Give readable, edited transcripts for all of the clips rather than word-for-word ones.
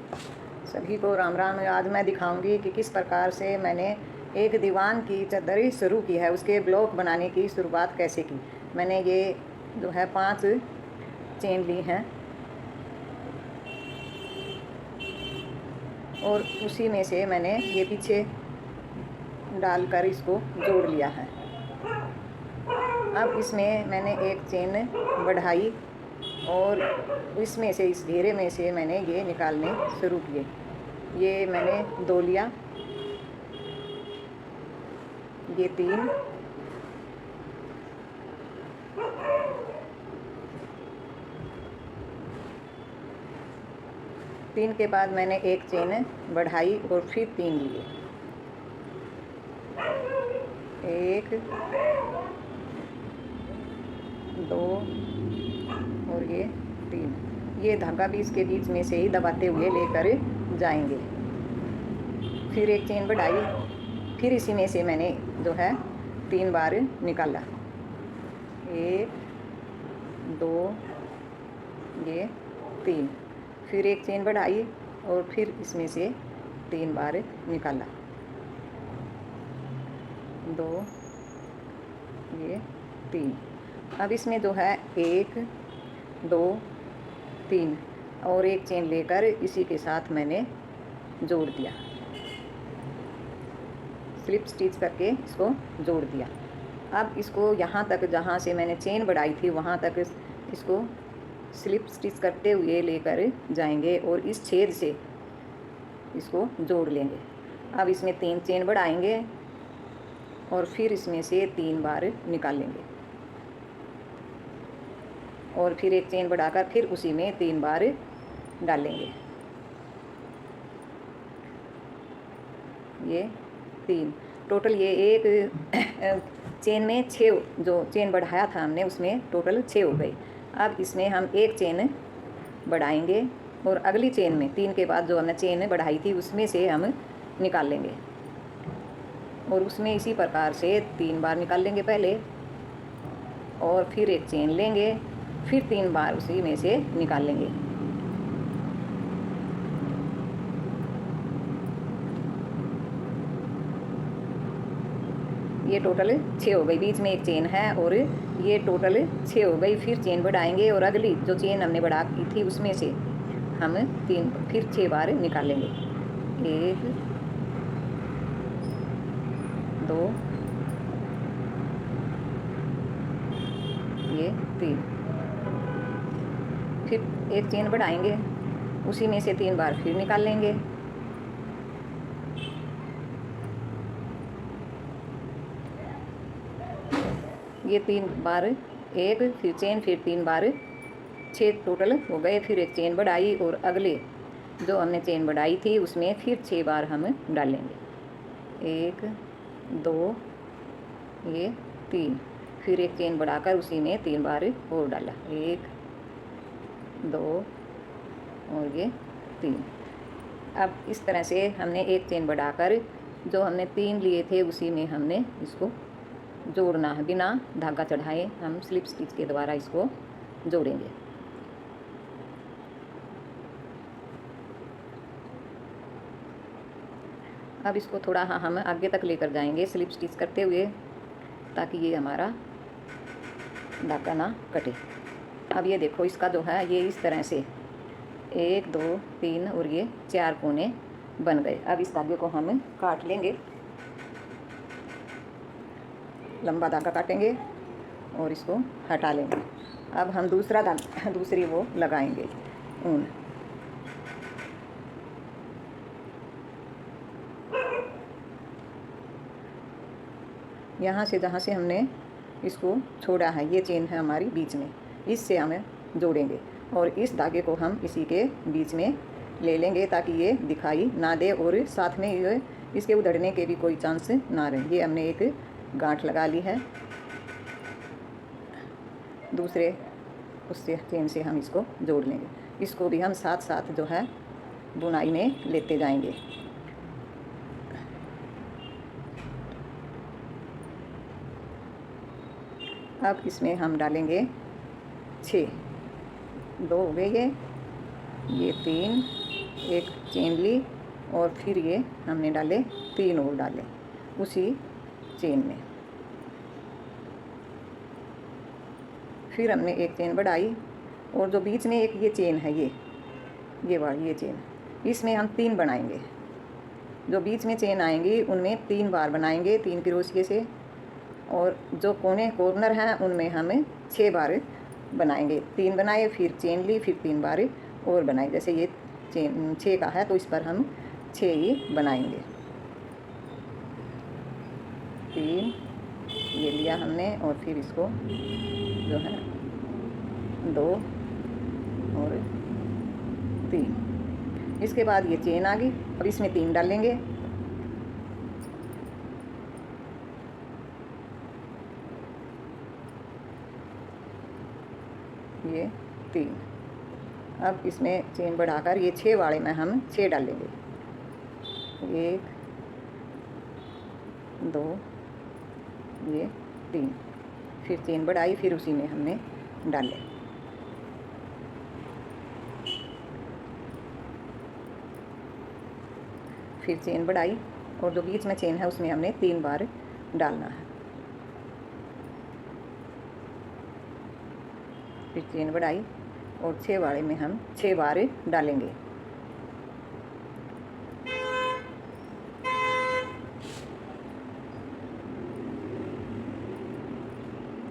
सभी को राम राम। आज मैं दिखाऊंगी कि किस प्रकार से मैंने एक दीवान की चादर शुरू की है, उसके ब्लॉक बनाने की शुरुआत कैसे की। मैंने ये जो है 5 चेन ली हैं और उसी में से मैंने ये पीछे डालकर इसको जोड़ लिया है। अब इसमें मैंने एक चेन बढ़ाई और इसमें से, इस घेरे में से मैंने ये निकालने शुरू किए। ये मैंने 2 लिया, ये 3, तीन के बाद मैंने एक चेन बढ़ाई और फिर 3 लिए, 1 2 और ये 3। ये धागा भी इसके बीच में से ही दबाते हुए लेकर जाएंगे। फिर एक चेन बढ़ाई, फिर इसी में से मैंने जो है 3 बार निकाला, 1 2 ये 3। फिर एक चेन बढ़ाई और फिर इसमें से 3 बार निकाला, 2 ये 3। अब इसमें जो है 1 2 3 और एक चेन लेकर इसी के साथ मैंने जोड़ दिया, स्लिप स्टिच करके इसको जोड़ दिया। अब इसको यहाँ तक जहाँ से मैंने चेन बढ़ाई थी वहाँ तक इसको स्लिप स्टिच करते हुए लेकर जाएंगे और इस छेद से इसको जोड़ लेंगे। अब इसमें 3 चेन बढ़ाएंगे और फिर इसमें से 3 बार निकालेंगे और फिर एक चेन बढ़ाकर फिर उसी में 3 बार डालेंगे, ये 3। टोटल ये एक चेन में 6, जो चेन बढ़ाया था हमने उसमें टोटल 6 हो गई। अब इसमें हम एक चेन बढ़ाएंगे और अगली चेन में 3 के बाद जो हमने चेन बढ़ाई थी उसमें से हम निकाल लेंगे और उसमें इसी प्रकार से 3 बार निकाल लेंगे पहले और फिर एक चेन लेंगे, फिर 3 बार उसी में से निकाल लेंगे। ये टोटल 6 हो गई, बीच में एक चेन है और ये टोटल 6 हो गई। फिर चेन बढ़ाएंगे और अगली जो चेन हमने बढ़ा की थी उसमें से हम 3 फिर 6 बार निकालेंगे, 1 2 ये 3। फिर एक चेन बढ़ाएंगे, उसी में से 3 बार फिर निकाल लेंगे, ये 3 बार एक, फिर चेन, फिर 3 बार, 6 टोटल हो गए। फिर एक चेन बढ़ाई और अगले जो हमने चेन बढ़ाई थी उसमें फिर 6 बार हम डालेंगे, 1 2 ये 3। फिर एक चेन बढ़ाकर उसी में 3 बार और डाला, 1 2 और ये 3। अब इस तरह से हमने एक चेन बढ़ाकर जो हमने 3 लिए थे उसी में हमने इसको जोड़ना है, बिना धागा चढ़ाए हम स्लिप स्टिच के द्वारा इसको जोड़ेंगे। अब इसको थोड़ा हम आगे तक लेकर जाएंगे स्लिप स्टिच करते हुए, ताकि ये हमारा धागा ना कटे। अब ये देखो, इसका जो है ये इस तरह से 1 2 3 और ये 4 कोने बन गए। अब इस धागे को हम काट लेंगे, लंबा धागा काटेंगे और इसको हटा लेंगे। अब हम दूसरी वो लगाएंगे ऊन। यहाँ से जहाँ से हमने इसको छोड़ा है ये चेन है हमारी बीच में, इससे हमें जोड़ेंगे और इस धागे को हम इसी के बीच में ले लेंगे ताकि ये दिखाई ना दे और साथ में ये इसके उधड़ने के भी कोई चांस ना रहे। ये हमने एक गांठ लगा ली है, दूसरे उससे चेन से हम इसको जोड़ लेंगे। इसको भी हम साथ साथ जो है बुनाई में लेते जाएंगे। अब इसमें हम डालेंगे 6, 2 हो गए ये 3 एक चेन ली और फिर ये हमने डाले 3 और डाले उसी चेन में। फिर हमने एक चेन बढ़ाई और जो बीच में एक ये चेन है, ये वाली ये चेन, इसमें हम 3 बनाएंगे। जो बीच में चेन आएंगी उनमें 3 बार बनाएंगे 3 क्रोशिये से, और जो कोने कॉर्नर हैं उनमें हम 6 बार बनाएंगे। 3 बनाए, फिर चेन ली, फिर 3 बार और बनाए। जैसे ये चेन 6 का है तो इस पर हम 6 ही बनाएंगे। 3 ये लिया हमने और फिर इसको जो है 2 और 3। इसके बाद ये चेन आ गई। अब इसमें 3 डालेंगे। ये 3। अब इसमें चेन बढ़ाकर ये 6 वाले में हम 6 डालेंगे। 1 2 ये 3। फिर चेन बढ़ाई, फिर उसी में हमने डाले। फिर चेन बढ़ाई और जो बीच में चेन है उसमें हमने 3 बार डालना है। फिर चेन बढ़ाई और 6 वाले में हम 6 बार डालेंगे।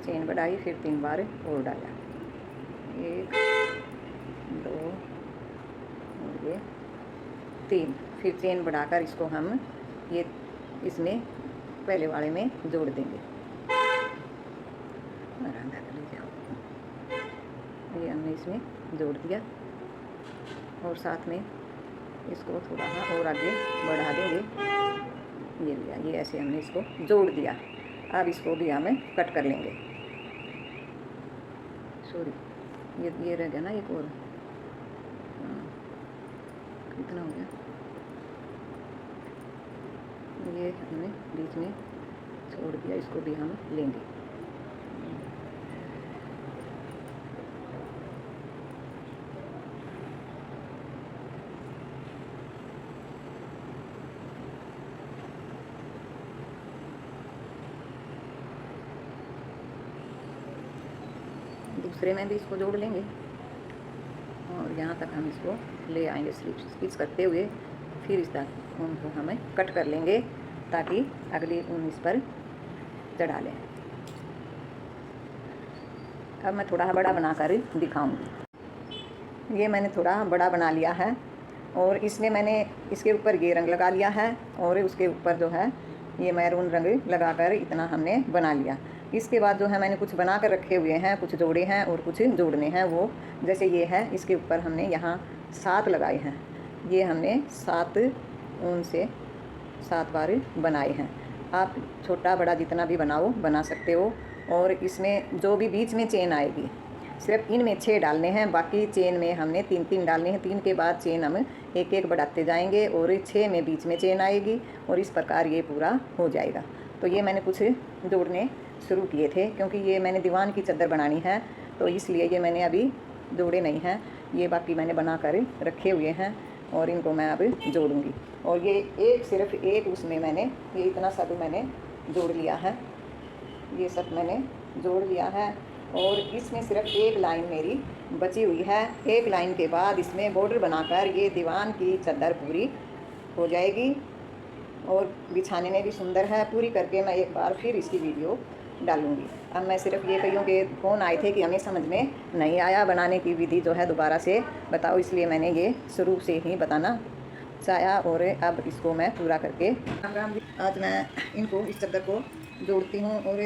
चेन बढ़ाई, फिर 3 बार और डाला। 1 2 और ये 3। फिर चेन बढ़ाकर इसको हम ये इसमें पहले वाले में जोड़ देंगे। ये हमने इसमें जोड़ दिया और साथ में इसको थोड़ा सा और आगे बढ़ा देंगे। ये लिया, ये ऐसे हमने इसको जोड़ दिया। अब इसको भी हम कट कर लेंगे। सॉरी, ये रह गया ना एक और। कितना हो गया? ये हमने बीच में छोड़ दिया, इसको भी हम लेंगे। दूसरे में भी इसको जोड़ लेंगे और यहाँ तक हम इसको ले आएंगे स्टिच करते हुए। फिर इस तक ऊन को हमें कट कर लेंगे ताकि अगली ऊन इस पर चढ़ा लें। अब मैं थोड़ा बड़ा बनाकर दिखाऊंगी। ये मैंने थोड़ा बड़ा बना लिया है और इसमें मैंने इसके ऊपर ये रंग लगा लिया है और उसके ऊपर जो है ये मैरून रंग लगाकर इतना हमने बना लिया। इसके बाद जो है मैंने कुछ बना कर रखे हुए हैं, कुछ जोड़े हैं और कुछ जोड़ने हैं। वो जैसे ये है, इसके ऊपर हमने यहाँ 7 लगाए हैं। ये हमने 7 ऊन से 7 बार बनाए हैं। आप छोटा बड़ा जितना भी बना सकते हो। और इसमें जो भी बीच में चेन आएगी सिर्फ इनमें 6 डालने हैं, बाकी चेन में हमने 3-3 डालने हैं। 3 के बाद चेन हम 1-1 बढ़ाते जाएंगे और 6 में बीच में चेन आएगी और इस प्रकार ये पूरा हो जाएगा। तो ये मैंने कुछ जोड़ने शुरू किए थे क्योंकि ये मैंने दीवान की चादर बनानी है, तो इसलिए ये मैंने अभी जोड़े नहीं हैं। ये बाकी मैंने बना कर रखे हुए हैं और इनको मैं अब जोड़ूंगी। और ये सिर्फ एक उसमें मैंने ये इतना सब मैंने जोड़ लिया है। ये सब मैंने जोड़ लिया है और इसमें सिर्फ एक लाइन मेरी बची हुई है। एक लाइन के बाद इसमें बॉर्डर बनाकर ये दीवान की चादर पूरी हो जाएगी और बिछाने में भी सुंदर है। पूरी करके मैं एक बार फिर इसकी वीडियो डालूंगी। अब मैं सिर्फ ये कईयों के फ़ोन आए थे कि हमें समझ में नहीं आया बनाने की विधि जो है दोबारा से बताओ, इसलिए मैंने ये शुरू से ही बताना चाहा और अब इसको मैं पूरा करके आज मैं इनको इस चादर को जोड़ती हूँ और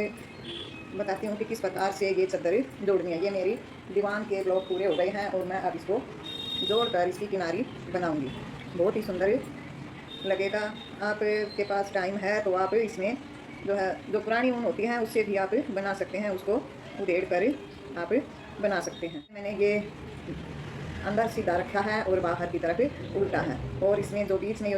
बताती हूँ कि किस प्रकार से ये चादर जोड़नी है। ये मेरी दीवान के ब्लॉक पूरे हो गए हैं और मैं अब इसको जोड़कर इसकी किनारी बनाऊँगी। बहुत ही सुंदर लगेगा। आपके पास टाइम है तो आप इसमें जो है जो पुरानी ऊन होती है उससे भी आप बना सकते हैं, उसको उधेड़ कर आप बना सकते हैं। मैंने ये अंदर सीधा रखा है और बाहर की तरफ उल्टा है और इसमें जो बीच में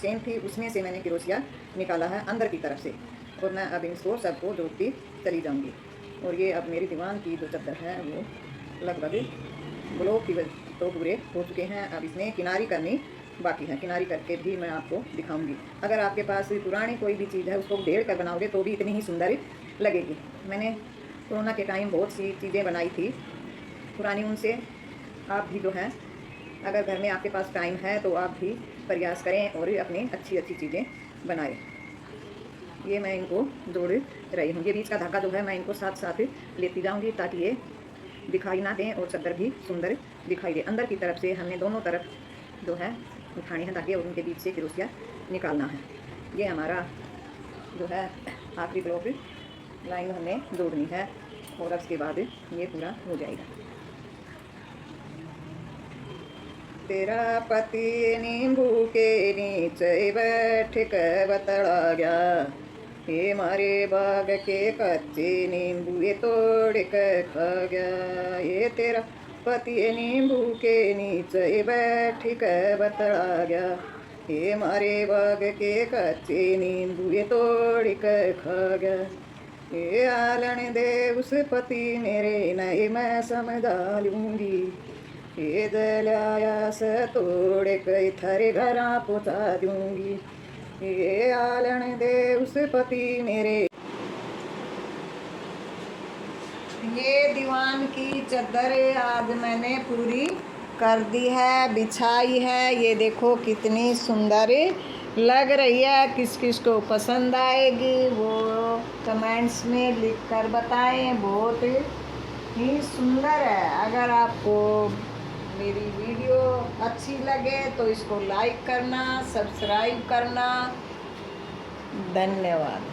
चेन थी उसमें से मैंने क्रोशिया निकाला है अंदर की तरफ से और मैं अब इसको सबको जोड़ती चली जाऊंगी। और ये अब मेरी दीवान की जो चादर है वो लगभग ब्लॉक की तो पूरे हो चुके हैं। अब इसमें किनारी करनी बाकी है, किनारी करके भी मैं आपको दिखाऊंगी। अगर आपके पास पुरानी कोई भी चीज़ है उसको ढेर कर बनाओगे तो भी इतनी ही सुंदर लगेगी। मैंने कोरोना के टाइम बहुत सी चीज़ें बनाई थी पुरानी, उनसे आप भी जो है अगर घर में आपके पास टाइम है तो आप भी प्रयास करें और अपनी अच्छी अच्छी चीज़ें बनाएं। ये मैं इनको जोड़ रही हूँ। ये बीच का धागा जो है मैं इनको साथ साथ लेती जाऊँगी ताकि ये दिखाई ना दें और चादर भी सुंदर दिखाई दे। अंदर की तरफ से हमने दोनों तरफ जो है उठानी है ताकि उनके बीच से क्रोशिया निकालना है। ये हमारा जो है आखिरी ब्लॉक लाइन हमें जोड़नी है और उसके बाद ये पूरा हो जाएगा। तेरा पति नींबू के नीचे बैठ कर बतला गया, ये मारे बाग के कच्चे नींबू ये तोड़ कर खा गया। ये तेरा पति नींबू के नीचे बैठ कर बतला गया, ये मारे बाग के कच्चे नींबू ये तोड़ कर खा गया। ये आलन दे उस पति मेरे नहीं मैं समझा लूँगी, ये दलाया से तोड़ के थारे घरा पहुँचा दूँगी। ये आलन दे उस पति मेरे। ये दीवान की चादर आज मैंने पूरी कर दी है, बिछाई है। ये देखो कितनी सुंदर लग रही है। किस किस को पसंद आएगी वो कमेंट्स में लिख कर बताएं। बहुत ही सुंदर है। अगर आपको मेरी वीडियो अच्छी लगे तो इसको लाइक करना, सब्सक्राइब करना। धन्यवाद।